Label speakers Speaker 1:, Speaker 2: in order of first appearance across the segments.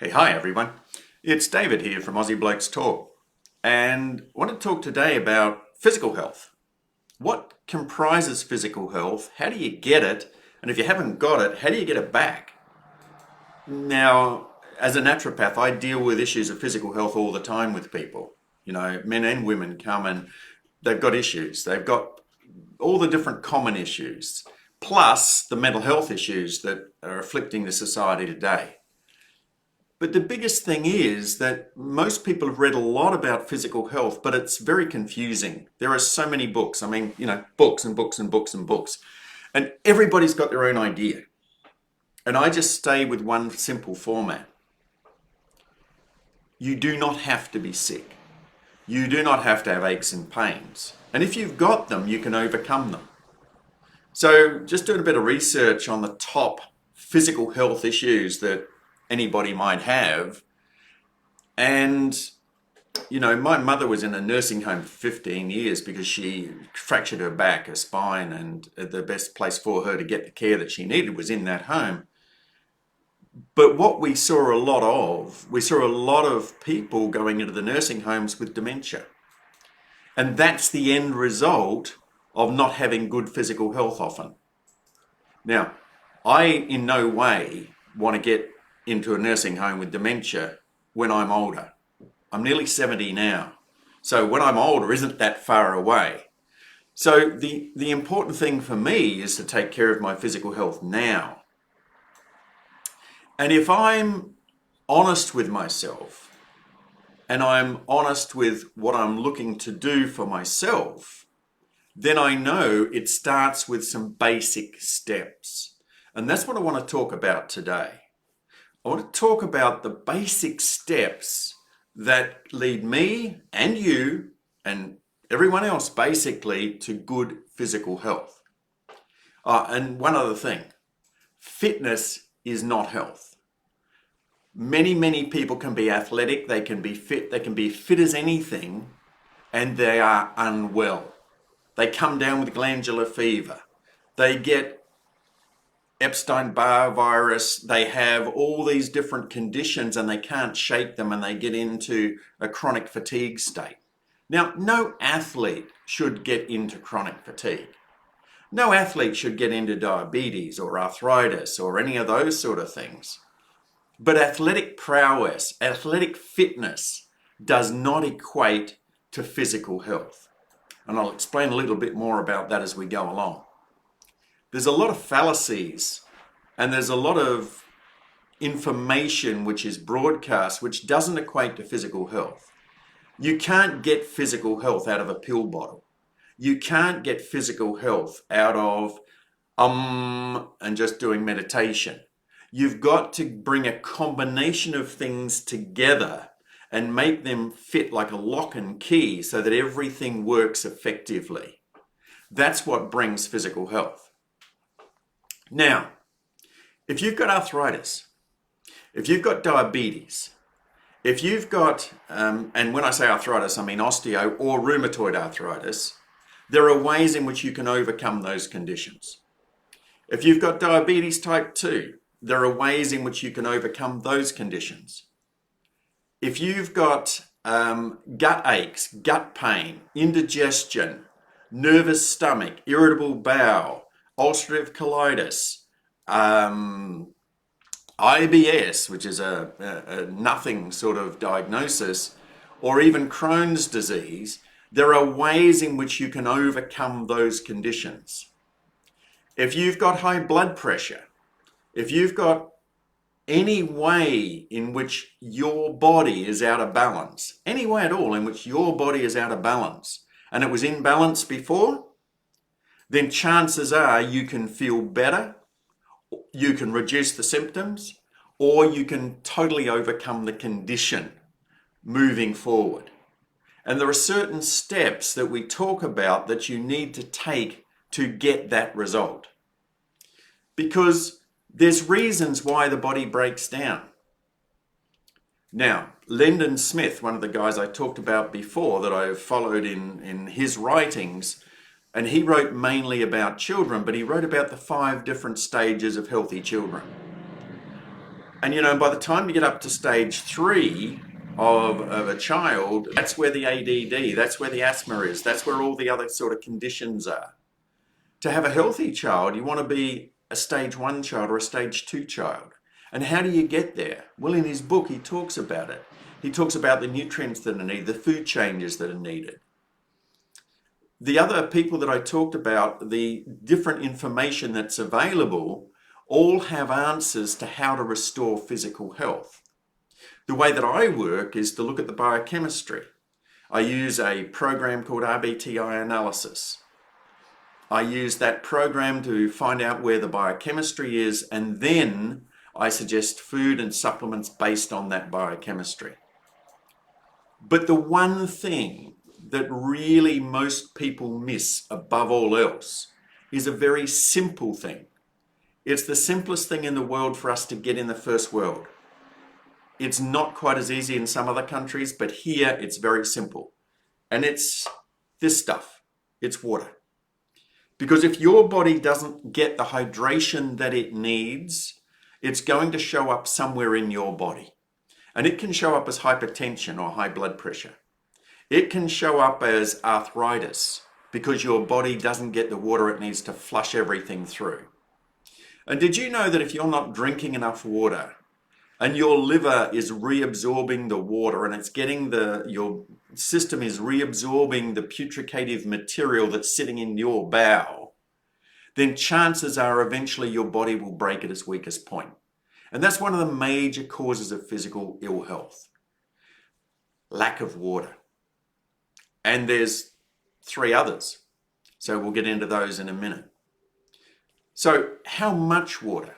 Speaker 1: Hey, hi everyone. It's David here from Aussie Blokes Talk, and I want to talk today about physical health. What comprises physical health? How do you get it? And if you haven't got it, how do you get it back? Now, as a naturopath, I deal with issues of physical health all the time with people. You know, men and women come and they've got issues. They've got all the different common issues, plus the mental health issues that are afflicting the society today. But the biggest thing is that most people have read a lot about physical health, but it's very confusing. There are so many books. I mean, books and books and books and books. And everybody's got their own idea. And I just stay with one simple format. You do not have to be sick. You do not have to have aches and pains. And if you've got them, you can overcome them. So just doing a bit of research on the top physical health issues that anybody might have. And, my mother was in a nursing home for 15 years because she fractured her back, her spine, and the best place for her to get the care that she needed was in that home. But what we saw a lot of people going into the nursing homes with dementia. And that's the end result of not having good physical health often. Now, I in no way want to get into a nursing home with dementia when I'm older. I'm nearly 70 now. So when I'm older isn't that far away. So the important thing for me is to take care of my physical health now. And if I'm honest with myself and I'm honest with what I'm looking to do for myself, then I know it starts with some basic steps. And that's what I want to talk about today. I want to talk about the basic steps that lead me and you and everyone else basically to good physical health. And one other thing, fitness is not health. Many people can be athletic, they can be fit as anything, and they are unwell. They come down with glandular fever. They get Epstein-Barr virus, they have all these different conditions and they can't shake them and they get into a chronic fatigue state. Now, no athlete should get into chronic fatigue. No athlete should get into diabetes or arthritis or any of those sort of things. But athletic prowess, athletic fitness does not equate to physical health. And I'll explain a little bit more about that as we go along. There's a lot of fallacies and there's a lot of information which is broadcast which doesn't equate to physical health. You can't get physical health out of a pill bottle. You can't get physical health out of and just doing meditation. You've got to bring a combination of things together and make them fit like a lock and key so that everything works effectively. That's what brings physical health. Now, if you've got arthritis, if you've got diabetes, if you've got, and when I say arthritis, I mean oesteo or rheumatoid arthritis, there are ways in which you can overcome those conditions. If you've got diabetes type 2, there are ways in which you can overcome those conditions. If you've got gut aches, gut pain, indigestion, nervous stomach, irritable bowel, ulcerative colitis, IBS, which is a nothing sort of diagnosis, or even Crohn's disease, there are ways in which you can overcome those conditions. If you've got high blood pressure, if you've got any way in which your body is out of balance, any way at all in which your body is out of balance, and it was in balance before, then chances are you can feel better, you can reduce the symptoms, or you can totally overcome the condition moving forward. And there are certain steps that we talk about that you need to take to get that result. Because there's reasons why the body breaks down. Now, Lyndon Smith, one of the guys I talked about before that I've followed in his writings, and he wrote mainly about children, but he wrote about the 5 different stages of healthy children. And by the time you get up to stage 3 of a child, that's where the ADD, that's where the asthma is, that's where all the other sort of conditions are. To have a healthy child, you want to be a stage 1 child or a stage 2 child. And how do you get there? Well, in his book, he talks about it. He talks about the nutrients that are needed, the food changes that are needed. The other people that I talked about, the different information that's available, all have answers to how to restore physical health. The way that I work is to look at the biochemistry. I use a program called RBTI analysis. I use that program to find out where the biochemistry is, and then I suggest food and supplements based on that biochemistry. But the one thing that really most people miss above all else is a very simple thing. It's the simplest thing in the world for us to get in the first world. It's not quite as easy in some other countries, but here it's very simple. And it's this stuff. It's water. Because if your body doesn't get the hydration that it needs, it's going to show up somewhere in your body. And it can show up as hypertension or high blood pressure. It can show up as arthritis because your body doesn't get the water it needs to flush everything through. And did you know that if you're not drinking enough water and your liver is reabsorbing the water and it's getting your system is reabsorbing the putrefacious material that's sitting in your bowel, then chances are eventually your body will break at its weakest point. And that's one of the major causes of physical ill health. Lack of water. And there's 3 others. So we'll get into those in a minute. So how much water?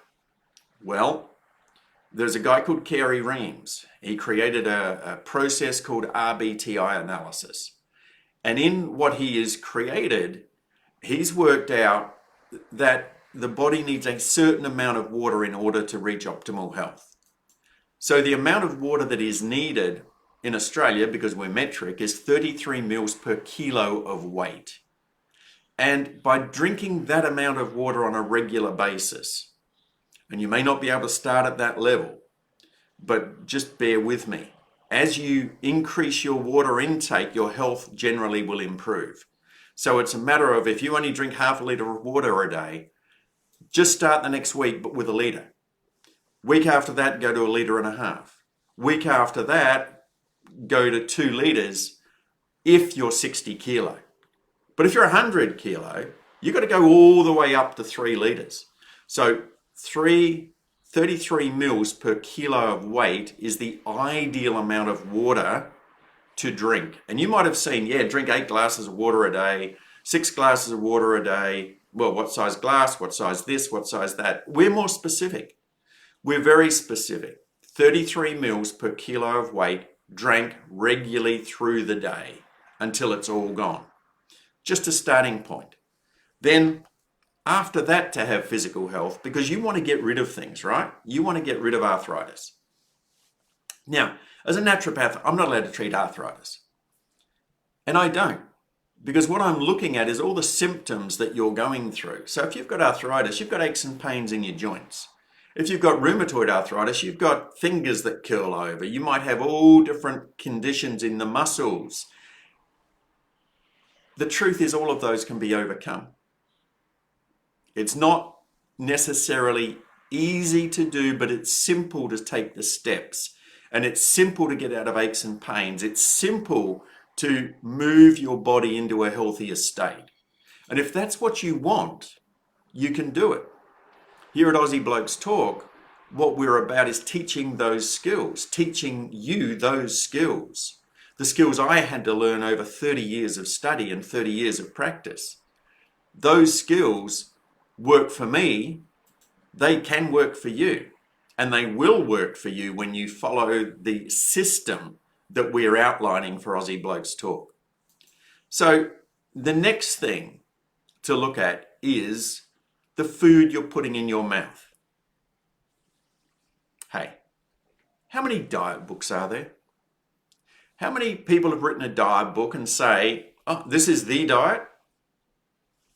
Speaker 1: Well, there's a guy called Carey Reams. He created a process called RBTI analysis. And in what he has created, he's worked out that the body needs a certain amount of water in order to reach optimal health. So the amount of water that is needed in Australia, because we're metric, is 33 mils per kilo of weight. And by drinking that amount of water on a regular basis, and you may not be able to start at that level, but just bear with me. As you increase your water intake, your health generally will improve. So it's a matter of, if you only drink half a litre of water a day, just start the next week but with a litre. Week after that, go to 1.5 litres. Week after that, go to 2 litres if you're 60 kilo. But if you're 100 kilo, you've got to go all the way up to 3 litres. So 33 mils per kilo of weight is the ideal amount of water to drink. And you might have seen, drink 8 glasses of water a day, 6 glasses of water a day. Well, what size glass, what size this, what size that. We're more specific. We're very specific. 33 mils per kilo of weight drank regularly through the day until it's all gone. Just a starting point. Then after that, to have physical health, because you want to get rid of things, right? You want to get rid of arthritis. Now, as a naturopath, I'm not allowed to treat arthritis. And I don't. Because what I'm looking at is all the symptoms that you're going through. So if you've got arthritis, you've got aches and pains in your joints. If you've got rheumatoid arthritis, you've got fingers that curl over. You might have all different conditions in the muscles. The truth is, all of those can be overcome. It's not necessarily easy to do, but it's simple to take the steps. And it's simple to get out of aches and pains. It's simple to move your body into a healthier state. And if that's what you want, you can do it. Here at Aussie Blokes Talk, what we're about is teaching those skills, teaching you those skills. The skills I had to learn over 30 years of study and 30 years of practice. Those skills work for me, they can work for you, and they will work for you when you follow the system that we're outlining for Aussie Blokes Talk. So the next thing to look at is the food you're putting in your mouth. Hey, how many diet books are there? How many people have written a diet book and say, oh, this is the diet?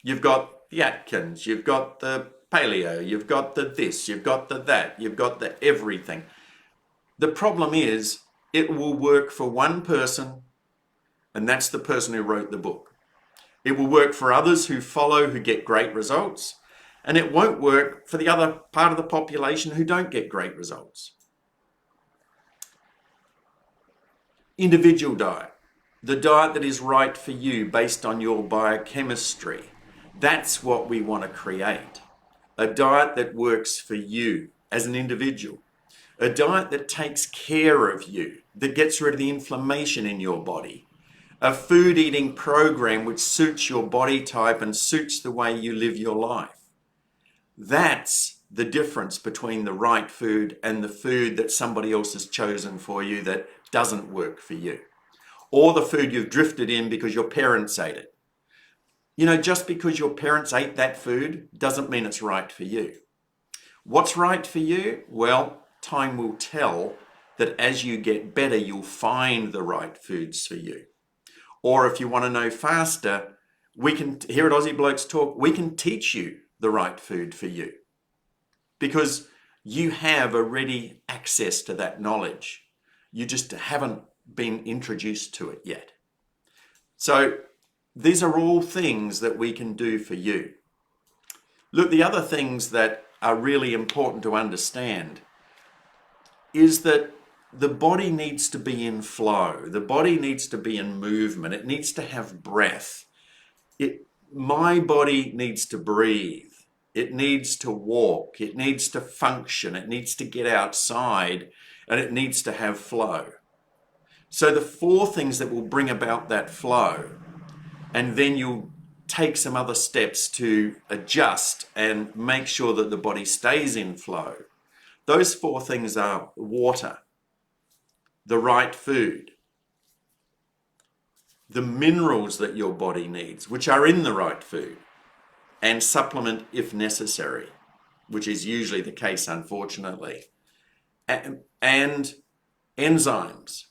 Speaker 1: You've got the Atkins, you've got the paleo, you've got the this, you've got the that, you've got the everything. The problem is it will work for one person, and that's the person who wrote the book. It will work for others who follow, who get great results, and it won't work for the other part of the population who don't get great results. Individual diet, the diet that is right for you based on your biochemistry. That's what we want to create. A diet that works for you as an individual. A diet that takes care of you, that gets rid of the inflammation in your body. A food eating program which suits your body type and suits the way you live your life. That's the difference between the right food and the food that somebody else has chosen for you that doesn't work for you. Or the food you've drifted in because your parents ate it. You know, just because your parents ate that food doesn't mean it's right for you. What's right for you? Well, time will tell that as you get better, you'll find the right foods for you. Or if you want to know faster, we can, here at Aussie Blokes Talk, we can teach you the right food for you. Because you have already access to that knowledge. You just haven't been introduced to it yet. So these are all things that we can do for you. Look, the other things that are really important to understand is that the body needs to be in flow. The body needs to be in movement. It needs to have breath. My body needs to breathe. It needs to walk. It needs to function. It needs to get outside, and it needs to have flow. So the 4 things that will bring about that flow, and then you'll take some other steps to adjust and make sure that the body stays in flow. Those 4 things are water, the right food, the minerals that your body needs, which are in the right food, and supplement if necessary, which is usually the case, unfortunately, and enzymes.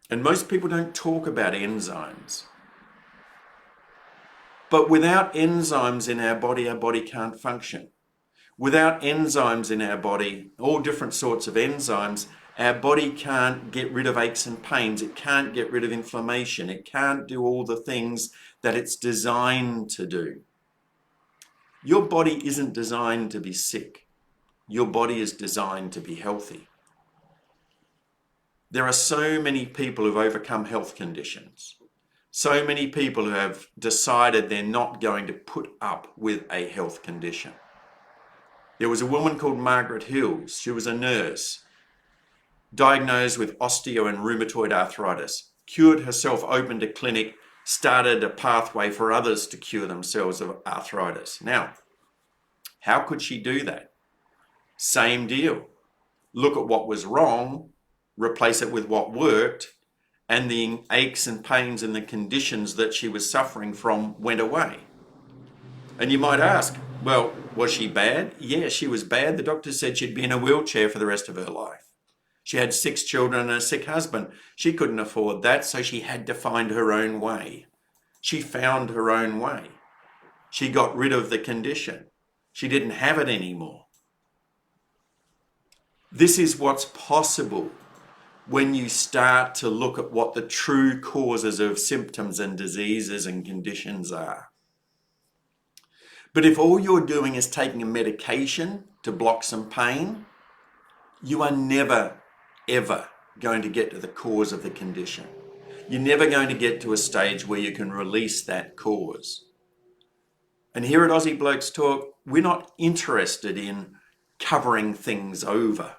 Speaker 1: And most people don't talk about enzymes. But without enzymes in our body can't function. Without enzymes in our body, all different sorts of enzymes, our body can't get rid of aches and pains. It can't get rid of inflammation. It can't do all the things that it's designed to do. Your body isn't designed to be sick. Your body is designed to be healthy. There are so many people who've overcome health conditions. So many people who have decided they're not going to put up with a health condition. There was a woman called Margaret Hills. She was a nurse, diagnosed with oesteo and rheumatoid arthritis, cured herself, opened a clinic, started a pathway for others to cure themselves of arthritis. Now, how could she do that? Same deal. Look at what was wrong, replace it with what worked, and the aches and pains and the conditions that she was suffering from went away. And you might ask, well, was she bad? Yeah, she was bad. The doctor said she'd be in a wheelchair for the rest of her life. She had 6 children and a sick husband. She couldn't afford that, so she had to find her own way. She found her own way. She got rid of the condition. She didn't have it anymore. This is what's possible when you start to look at what the true causes of symptoms and diseases and conditions are. But if all you're doing is taking a medication to block some pain, you are never, ever going to get to the cause of the condition. You're never going to get to a stage where you can release that cause. And here at Aussie Blokes Talk, we're not interested in covering things over.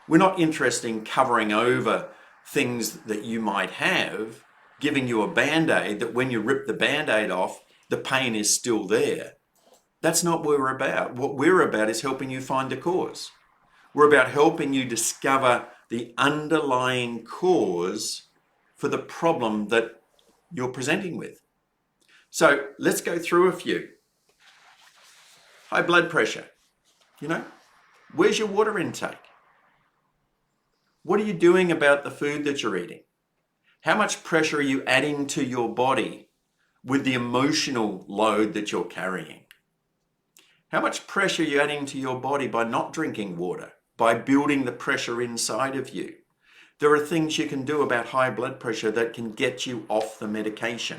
Speaker 1: We're not interested in covering over things that you might have, giving you a Band-Aid that when you rip the Band-Aid off, the pain is still there. That's not what we're about. What we're about is helping you find the cause. We're about helping you discover the underlying cause for the problem that you're presenting with. So let's go through a few. High blood pressure. Where's your water intake? What are you doing about the food that you're eating? How much pressure are you adding to your body with the emotional load that you're carrying? How much pressure are you adding to your body by not drinking water, by building the pressure inside of you? There are things you can do about high blood pressure that can get you off the medication.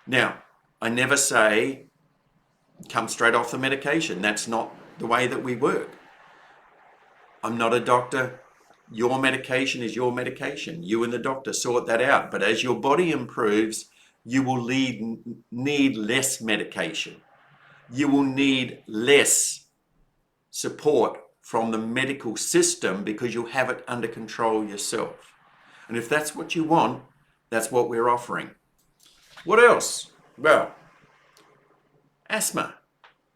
Speaker 1: Now, I never say come straight off the medication. That's not the way that we work. I'm not a doctor. Your medication is your medication. You and the doctor sort that out. But as your body improves, you will need less medication. You will need less support from the medical system because you'll have it under control yourself. And if that's what you want, that's what we're offering. What else? Well, asthma.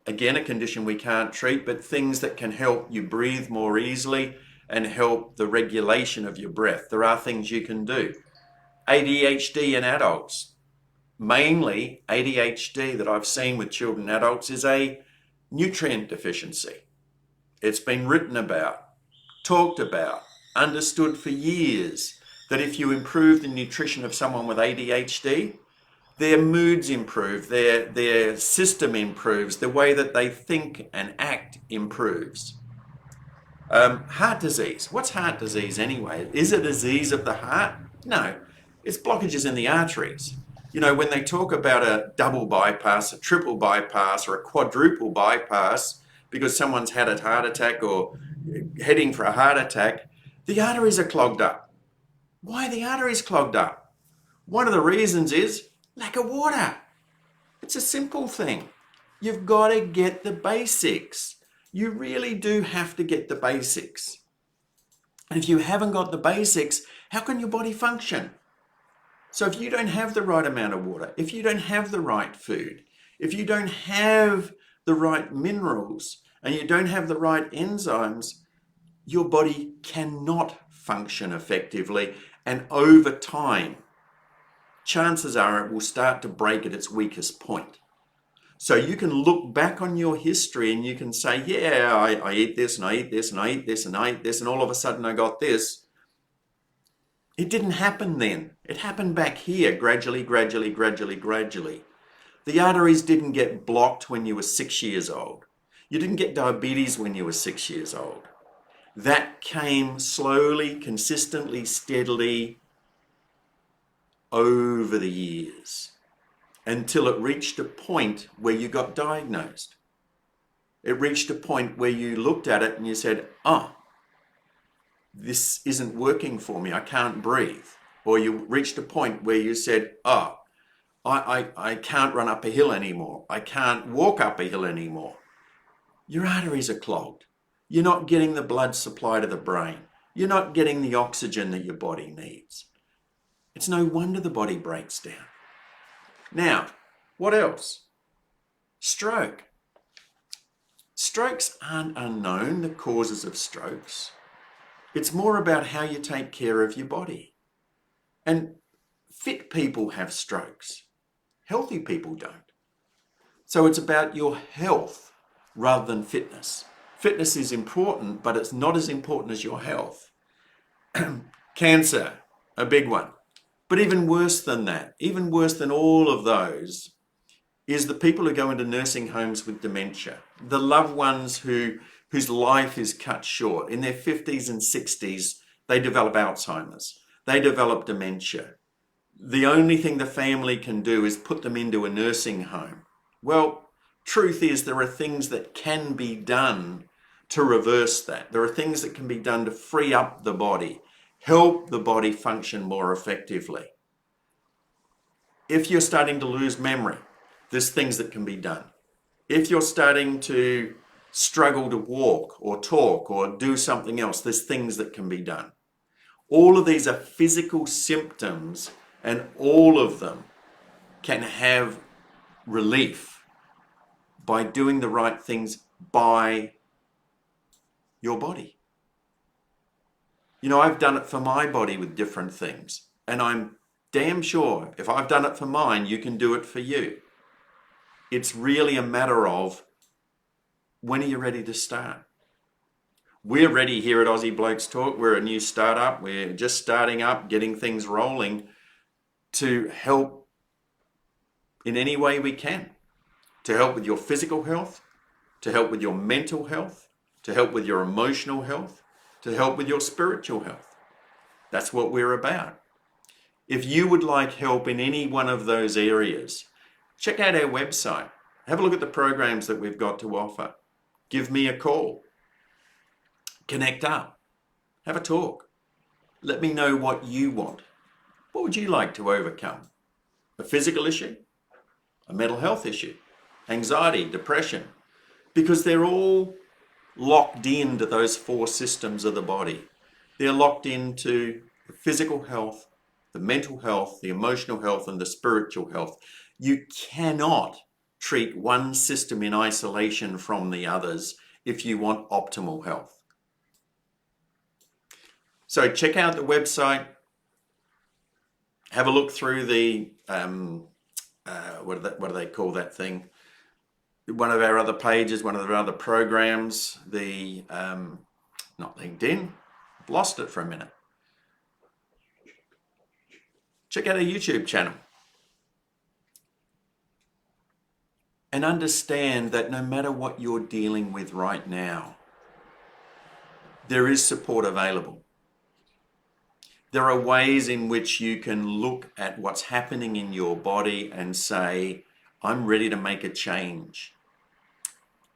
Speaker 1: Again, a condition we can't treat, but things that can help you breathe more easily and help the regulation of your breath. There are things you can do. ADHD in adults. Mainly ADHD that I've seen with children and adults is a nutrient deficiency. It's been written about, talked about, understood for years that if you improve the nutrition of someone with ADHD, their moods improve, their system improves, the way that they think and act improves. Heart disease. What's heart disease anyway? Is it a disease of the heart? No, it's blockages in the arteries. You know, when they talk about a double bypass, a triple bypass, or a quadruple bypass, because someone's had a heart attack or heading for a heart attack, the arteries are clogged up. Why are the arteries clogged up? One of the reasons is lack of water. It's a simple thing. You've got to get the basics. You really do have to get the basics. And if you haven't got the basics, how can your body function? So if you don't have the right amount of water, if you don't have the right food, if you don't have the right minerals, and you don't have the right enzymes, your body cannot function effectively. And over time, chances are it will start to break at its weakest point. So you can look back on your history and you can say, yeah, I eat this and I eat this and I eat this and I eat this and all of a sudden I got this. It didn't happen then. It happened back here, gradually. The arteries didn't get blocked when you were 6 years old. You didn't get diabetes when you were 6 years old. That came slowly, consistently, steadily over the years until it reached a point where you got diagnosed. It reached a point where you looked at it and you said, oh, this isn't working for me. I can't breathe. Or you reached a point where you said, oh, I can't run up a hill anymore. I can't walk up a hill anymore. Your arteries are clogged. You're not getting the blood supply to the brain. You're not getting the oxygen that your body needs. It's no wonder the body breaks down. Now, what else? Stroke. Strokes aren't unknown, the causes of strokes. It's more about how you take care of your body. And fit people have strokes. Healthy people don't. So it's about your health rather than fitness. Fitness is important, but it's not as important as your health. Cancer, a big one. But even worse than that, even worse than all of those, is the people who go into nursing homes with dementia. The loved ones whose life is cut short. In their 50s and 60s, they develop Alzheimer's. They develop dementia. The only thing the family can do is put them into a nursing home. Well, truth is there are things that can be done to reverse that. There are things that can be done to free up the body, help the body function more effectively. If you're starting to lose memory, there's things that can be done. If you're starting to struggle to walk or talk or do something else, there's things that can be done. All of these are physical symptoms and all of them can have relief by doing the right things by your body. You know, I've done it for my body with different things, and I'm damn sure if I've done it for mine, you can do it for you. It's really a matter of when are you ready to start? We're ready here at Aussie Blokes Talk. We're a new startup. We're just starting up, getting things rolling to help in any way we can. To help with your physical health, to help with your mental health, to help with your emotional health, to help with your spiritual health. That's what we're about. If you would like help in any one of those areas, check out our website. Have a look at the programs that we've got to offer. Give me a call. Connect up. Have a talk. Let me know what you want. What would you like to overcome? A physical issue? A mental health issue? Anxiety, depression? Because they're all locked into those 4 systems of the body. They're locked into the physical health, the mental health, the emotional health, and the spiritual health. You cannot treat one system in isolation from the others if you want optimal health. So check out the website. Have a look through the, what do they call that thing? One of our other pages, one of our other programs, not LinkedIn, I've lost it for a minute. Check out our YouTube channel. And understand that no matter what you're dealing with right now, there is support available. There are ways in which you can look at what's happening in your body and say, I'm ready to make a change.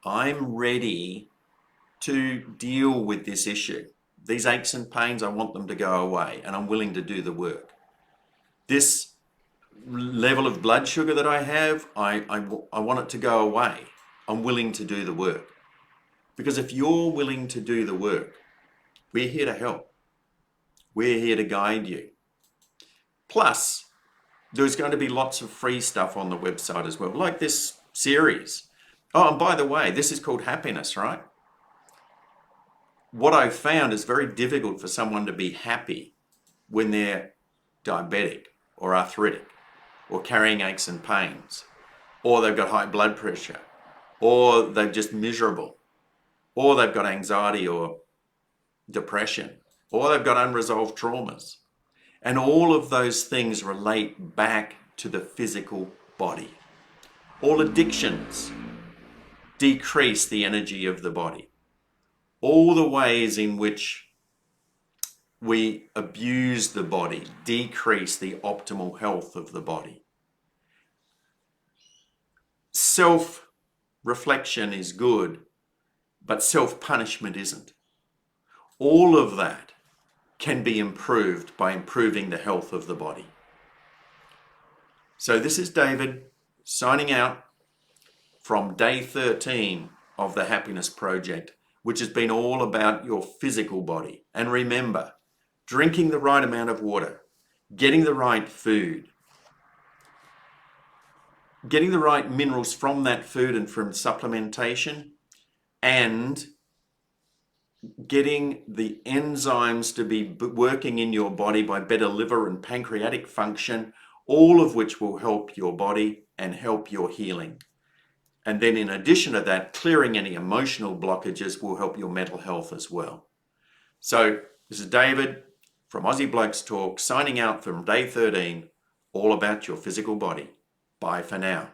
Speaker 1: I'm ready to deal with this issue. These aches and pains, I want them to go away, and I'm willing to do the work. This level of blood sugar that I have, I want it to go away. I'm willing to do the work. Because if you're willing to do the work, we're here to help. We're here to guide you. Plus, there's going to be lots of free stuff on the website as well, like this series. Oh, and by the way, this is called happiness, right? What I've found is very difficult for someone to be happy when they're diabetic or arthritic or carrying aches and pains, or they've got high blood pressure, or they're just miserable, or they've got anxiety or depression, or they've got unresolved traumas. And all of those things relate back to the physical body. All addictions decrease the energy of the body. All the ways in which we abuse the body decrease the optimal health of the body. Self-reflection is good, but self-punishment isn't. All of that can be improved by improving the health of the body. So this is David signing out from day 13 of the Happiness Project, which has been all about your physical body. And remember, drinking the right amount of water, getting the right food, getting the right minerals from that food and from supplementation, and getting the enzymes to be working in your body by better liver and pancreatic function, all of which will help your body and help your healing. And then in addition to that, clearing any emotional blockages will help your mental health as well. So this is David from Aussie Blokes Talk, signing out from day 13, all about your physical body. Bye for now.